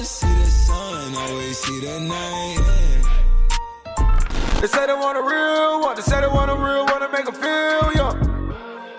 see the sun, always see the night. They say they want a real one, they say they want a real one to make them feel young.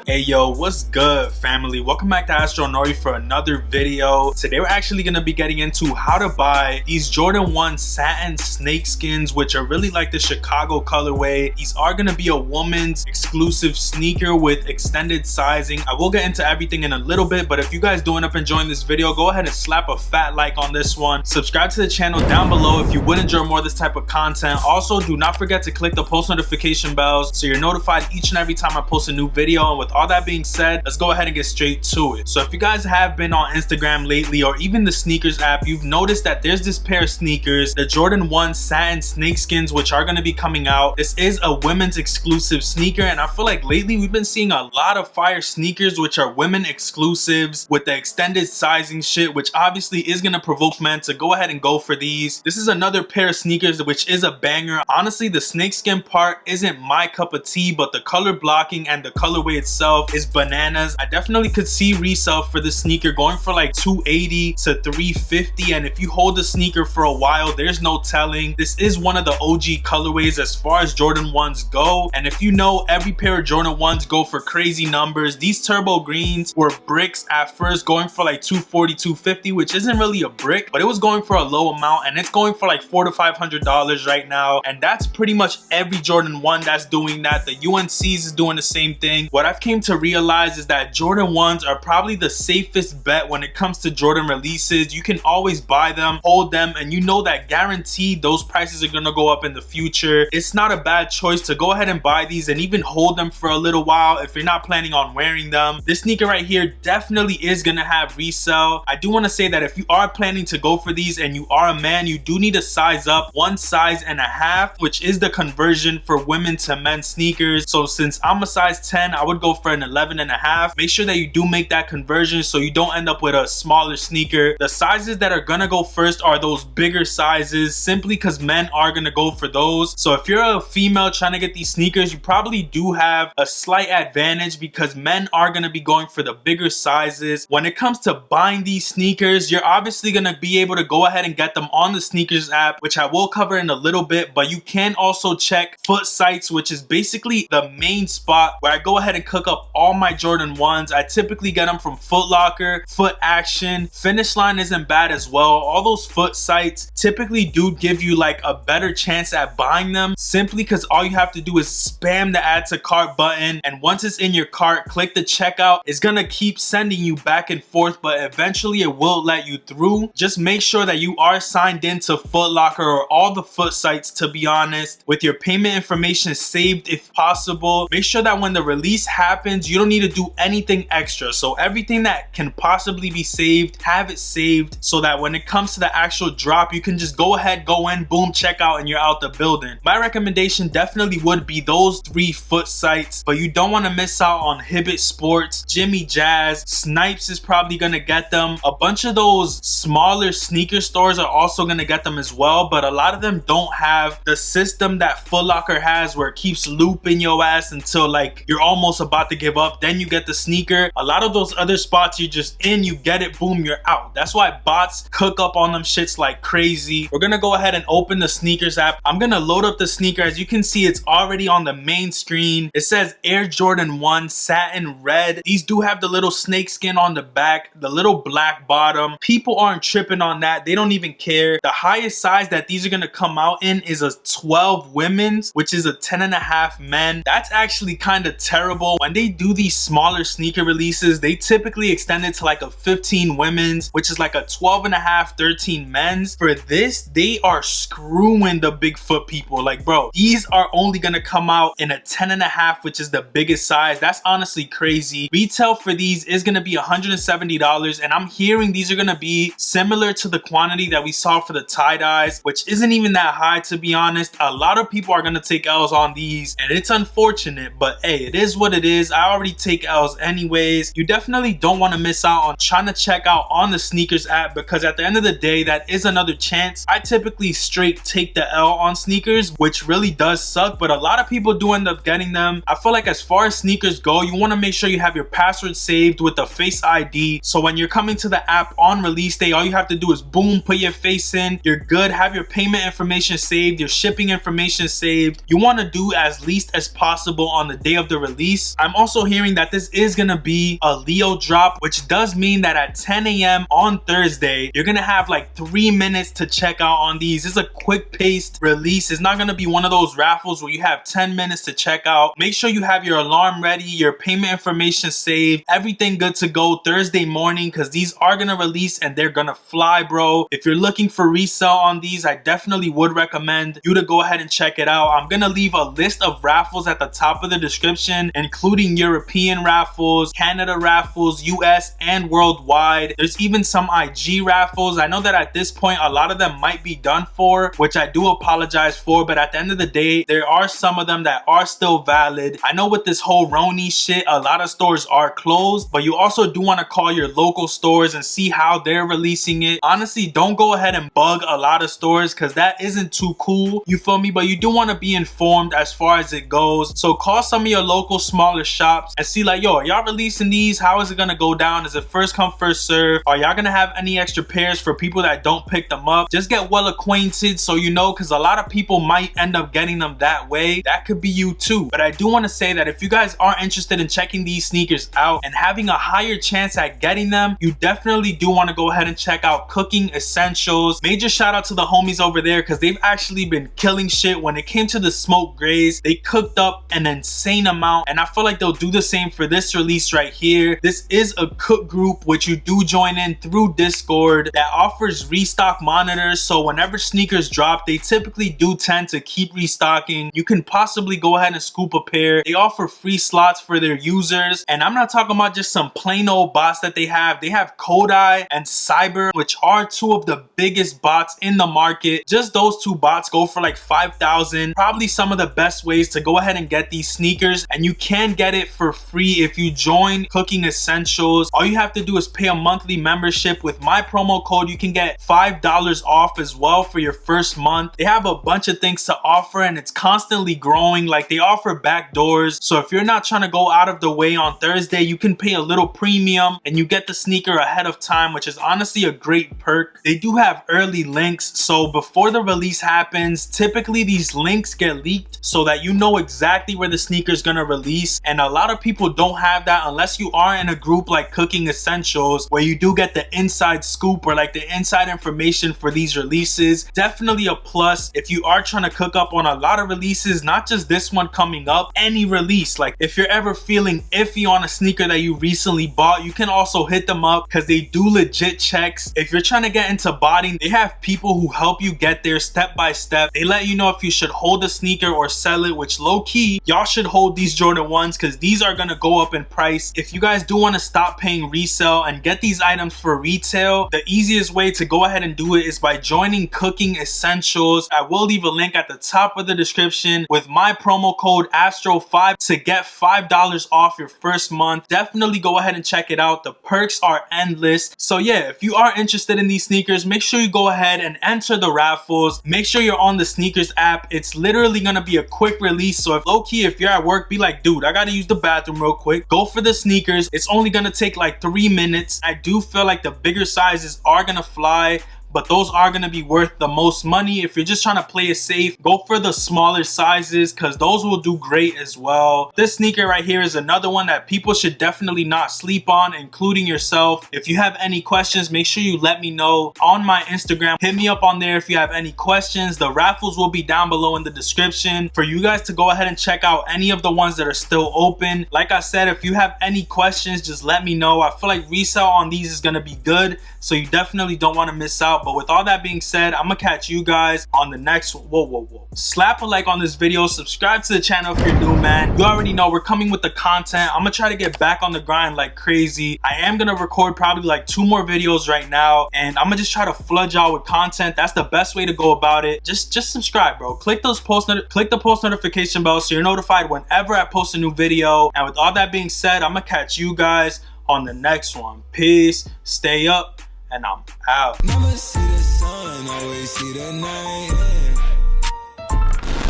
Hey yo, what's good family? Welcome back to Astro Nori for another video. Today we're actually going to be getting into how to buy these Jordan 1 satin snakeskins, which are really like the Chicago colorway. These are going to be a woman's exclusive sneaker with extended sizing. I will get into everything in a little bit, but if you guys do end up enjoying this video, go ahead and slap a fat like on this one. Subscribe to the channel down below if you would enjoy more of this type of content. Also, do not forget to click the post notification bells so you're notified each and every time I post a new video. And with all that being said, let's go ahead and get straight to it. So if you guys have been on Instagram lately or even the sneakers app, you've noticed that there's this pair of sneakers, the Jordan 1 satin snakeskins, which are going to be coming out. This is a women's exclusive sneaker, and I feel like lately we've been seeing a lot of fire sneakers which are women exclusives with the extended sizing shit, which obviously is going to provoke men to go ahead and go for these. This is another pair of sneakers which is a banger. Honestly, the snakeskin part isn't my cup of tea, but the color blocking and the colorway itself is bananas. I definitely could see resale for this sneaker going for like $280 to $350, and if you hold the sneaker for a while, there's no telling. This is one of the OG colorways as far as Jordan 1s go, and if you know, every pair of Jordan 1s go for crazy numbers. These turbo greens were bricks at first, going for like $240, $250, which isn't really a brick, but it was going for a low amount, and it's going for like $400 to $500 right now, and that's pretty much every Jordan 1 that's doing that. The UNCs is doing the same thing. What I've came to realize is that Jordan 1s are probably the safest bet when it comes to Jordan releases. You can always buy them, hold them, and you know that guaranteed those prices are gonna go up in the future. It's not a bad choice to go ahead and buy these and even hold them for a little while if you're not planning on wearing them. This sneaker right here definitely is gonna have resale. I do want to say that if you are planning to go for these and you are a man, you do need to size up 1.5 sizes, which is the conversion for women to men sneakers. So since I'm a size 10, I would go for an 11.5. Make sure that you do make that conversion so you don't end up with a smaller sneaker. The sizes that are gonna go first are those bigger sizes, simply because men are gonna go for those. So if you're a female trying to get these sneakers, you probably do have a slight advantage because men are gonna be going for the bigger sizes. When it comes to buying these sneakers, you're obviously gonna be able to go ahead and get them on the sneakers app, which I will cover in a little bit, but you can also check Foot Sites, which is basically the main spot where I go ahead and cook up all my Jordan 1s. I typically get them from Foot Locker, Foot Action. Finish Line isn't bad as well. All those Foot Sites typically do give you like a better chance at buying them, simply because all you have to do is spam the add to cart button, and once it's in your cart, click the checkout. It's gonna keep sending you back and forth, but eventually it will let you through. Just make sure that you are signed into Foot Locker or all the Foot Sites, to be honest, with your payment information saved if possible. Make sure that when the release happens, you don't need to do anything extra. So everything that can possibly be saved, have it saved so that when it comes to the actual drop, you can just go ahead, go in, boom, check out, and you're out the building. My recommendation definitely would be those 3 Foot Sites, but you don't want to miss out on Hibbett Sports, Jimmy Jazz, Snipes is probably gonna get them. A bunch of those smaller sneaker stores are also gonna get them as well, but a lot of them don't have the system that Foot Locker has where it keeps looping your ass until like you're almost about to give up, then you get the sneaker. A lot of those other spots, you're just in, you get it, boom, you're out. That's why bots cook up on them shits like crazy. We're gonna go ahead and open the sneakers app. I'm gonna load up the sneaker. As you can see, it's already on the main screen. It says Air Jordan 1 satin red. These do have the little snake skin on the back, the little black bottom. People aren't tripping on that. They don't even care. The highest size that these are gonna come out in is a 12 women's, which is a 10.5 men. That's actually kind of terrible. When they do these smaller sneaker releases, they typically extend it to like a 15 women's, which is like a 12.5, 13 men's. For this, they are screwing the big foot people. Like, bro, these are only gonna come out in a 10.5, which is the biggest size. That's honestly crazy. Retail for these is gonna be $170, and I'm hearing these are gonna be similar to the quantity that we saw for the tie-dyes, which isn't even that high, to be honest. A lot of people are gonna take L's on these, and it's unfortunate, but hey, it is what it is. is. I already take L's anyways. You definitely don't want to miss out on trying to check out on the sneakers app, because at the end of the day, that is another chance. I typically straight take the L on sneakers, which really does suck, but a lot of people do end up getting them. I feel like as far as sneakers go, you want to make sure you have your password saved with the Face ID, so when you're coming to the app on release day, all you have to do is boom, put your face in, you're good. Have your payment information saved, your shipping information saved. You want to do as least as possible on the day of the release. I'm also hearing that this is gonna be a Leo drop, which does mean that at 10 a.m. on Thursday, you're gonna have like 3 minutes to check out on these. It's a quick paced release. It's not gonna be one of those raffles where you have 10 minutes to check out. Make sure you have your alarm ready, your payment information saved, everything good to go Thursday morning, because these are gonna release and they're gonna fly, bro. If you're looking for resale on these, I definitely would recommend you to go ahead and check it out. I'm gonna leave a list of raffles at the top of the description, including European raffles, Canada raffles, US and worldwide. There's even some IG raffles. I know that at this point a lot of them might be done for, which I do apologize for, but at the end of the day, there are some of them that are still valid. I know with this whole Roni shit, a lot of stores are closed, but you also do want to call your local stores and see how they're releasing it. Honestly, don't go ahead and bug a lot of stores, because that isn't too cool, you feel me? But you do want to be informed as far as it goes. So call some of your local smaller shops and see like, yo, are y'all releasing these? How is it gonna go down? Is it first come first serve? Are y'all gonna have any extra pairs for people that don't pick them up? Just get well acquainted so you know, because a lot of people might end up getting them that way. That could be you too. But I do want to say that if you guys are interested in checking these sneakers out and having a higher chance at getting them, you definitely do want to go ahead and check out Cooking Essentials. Major shout out to the homies over there, because they've actually been killing shit when it came to the smoke grays. They cooked up an insane amount, and I feel like they'll do the same for this release right here. This is a cook group which you do join in through Discord that offers restock monitors, so whenever sneakers drop, they typically do tend to keep restocking. You can possibly go ahead and scoop a pair. They offer free slots for their users, and I'm not talking about just some plain old bots that they have. They have Kodai and Cyber, which are two of the biggest bots in the market. Just those two bots go for like 5,000. Probably some of the best ways to go ahead and get these sneakers, and you can get it for free if you join Cooking Essentials. All you have to do is pay a monthly membership. With my promo code, you can get $5 off as well for your first month. They have a bunch of things to offer, and it's constantly growing. Like, they offer backdoors, so if you're not trying to go out of the way on Thursday, you can pay a little premium and you get the sneaker ahead of time, which is honestly a great perk. They do have early links, so before the release happens, typically these links get leaked so that you know exactly where the sneaker is gonna release, and a lot of people don't have that unless you are in a group like Cooking Essentials, where you do get the inside scoop or like the inside information for these releases. Definitely a plus if you are trying to cook up on a lot of releases, not just this one coming up, any release. Like, if you're ever feeling iffy on a sneaker that you recently bought, you can also hit them up, because they do legit checks. If you're trying to get into botting, they have people who help you get there step by step. They let you know if you should hold a sneaker or sell it, which low key, y'all should hold these Jordan 1s, because these are gonna go up in price. If you guys do want to stop paying resale and get these items for retail, the easiest way to go ahead and do it is by joining Cooking Essentials. I will leave a link at the top of the description with my promo code ASTRO5 to get $5 off your first month. Definitely go ahead and check it out. The perks are endless. So yeah, if you are interested in these sneakers, make sure you go ahead and enter the raffles. Make sure you're on the sneakers app. It's literally gonna be a quick release, so if low-key, if you're at work, be like, dude, I gotta use the bathroom real quick, go for the sneakers. It's only gonna take like 3 minutes. I do feel like the bigger sizes are gonna fly, but those are going to be worth the most money. If you're just trying to play it safe, go for the smaller sizes, because those will do great as well. This sneaker right here is another one that people should definitely not sleep on, including yourself. If you have any questions, make sure you let me know on my Instagram. Hit me up on there if you have any questions. The raffles will be down below in the description for you guys to go ahead and check out any of the ones that are still open. Like I said, if you have any questions, just let me know. I feel like resale on these is going to be good, so you definitely don't want to miss out. But with all that being said, I'm gonna catch you guys on the next one. Whoa. Slap a like on this video, subscribe to the channel if you're new, man. You already know we're coming with the content. I'm gonna try to get back on the grind like crazy. I am gonna record probably like 2 more videos right now, and I'm gonna just try to flood y'all with content. That's the best way to go about it. Just subscribe, bro. Click the post notification bell so you're notified whenever I post a new video. And with all that being said, I'm gonna catch you guys on the next one. Peace, stay up, and I'm out. Never see the sun, always see the night.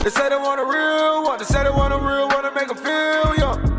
They say they want a real one, they say they want a real one to make them feel young.